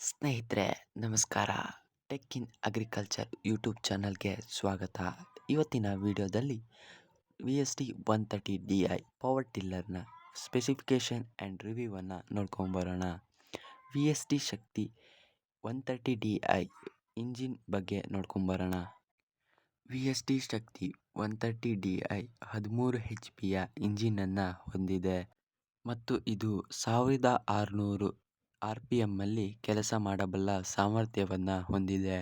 ಸ್ನೇಹಿತರೆ ನಮಸ್ಕಾರ. Tech in agriculture YouTube ಚಾನಲ್ಗೆ ಸ್ವಾಗತ. ಇವತ್ತಿನ ವಿಡಿಯೋದಲ್ಲಿ VST130Di ಪವರ್ ಟಿಲ್ಲರ್ನ ಸ್ಪೆಸಿಫಿಕೇಷನ್ ಆ್ಯಂಡ್ ರಿವ್ಯೂವನ್ನು ನೋಡ್ಕೊಂಬರೋಣ. VST ಶಕ್ತಿ 130Di ಇಂಜಿನ್ ಬಗ್ಗೆ ನೋಡ್ಕೊಂಬರೋಣ. VST ಶಕ್ತಿ 130Di 13 HP ಇಂಜಿನನ್ನು ಹೊಂದಿದೆ ಮತ್ತು ಇದು 1600 RPM ಅಲ್ಲಿ ಕೆಲಸ ಮಾಡಬಲ್ಲ ಸಾಮರ್ಥ್ಯವನ್ನು ಹೊಂದಿದೆ.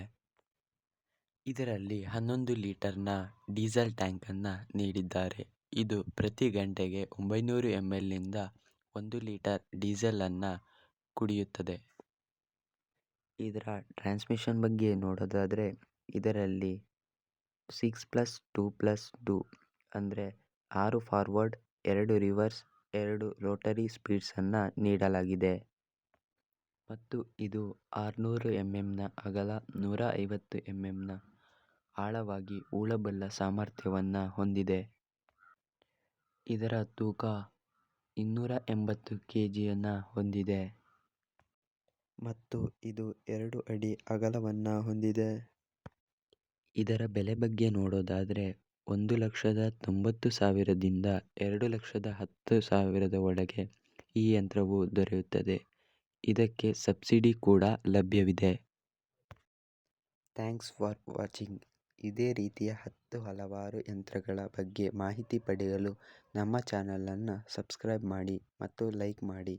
ಇದರಲ್ಲಿ 11 ಲೀಟರ್ನ ಡೀಸೆಲ್ ಟ್ಯಾಂಕನ್ನು ನೀಡಿದ್ದಾರೆ. ಇದು ಪ್ರತಿ ಗಂಟೆಗೆ 900 ml ನಿಂದ 1 ಲೀಟರ್ ಡೀಸೆಲನ್ನು ಕುಡಿಯುತ್ತದೆ. ಇದರ ಟ್ರಾನ್ಸ್ಮಿಷನ್ ಬಗ್ಗೆ ನೋಡೋದಾದರೆ ಇದರಲ್ಲಿ 6+2+2 ಅಂದರೆ 6 ಫಾರ್ವರ್ಡ್ 2 ರಿವರ್ಸ್ 2 ರೋಟರಿ ಸ್ಪೀಡ್ಸನ್ನು ನೀಡಲಾಗಿದೆ ಮತ್ತು ಇದು 600 mm ಅಗಲ 150 mm ಆಳವಾಗಿ ಹೂಳಬಲ್ಲ ಸಾಮರ್ಥ್ಯವನ್ನು ಹೊಂದಿದೆ. ಇದರ ತೂಕ 280 kgಯನ್ನು ಹೊಂದಿದೆ ಮತ್ತು ಇದು 2 ಅಡಿ ಅಗಲವನ್ನು ಹೊಂದಿದೆ. ಇದರ ಬೆಲೆ ಬಗ್ಗೆ ನೋಡೋದಾದರೆ 1,90,000ದಿಂದ 2,10,000 ಒಳಗೆ ಈ ಯಂತ್ರವು ದೊರೆಯುತ್ತದೆ. ಇದಕ್ಕೆ ಸಬ್ಸಿಡಿ ಕೂಡ ಲಭ್ಯವಿದೆ. Thanks for watching. ಇದೇ ರೀತಿಯ ಹಲವಾರು ಯಂತ್ರಗಳ ಬಗ್ಗೆ ಮಾಹಿತಿ ಪಡೆಯಲು ನಮ್ಮ ಚಾನಲನ್ನು ಸಬ್ಸ್ಕ್ರೈಬ್ ಮಾಡಿ ಮತ್ತು ಲೈಕ್ ಮಾಡಿ.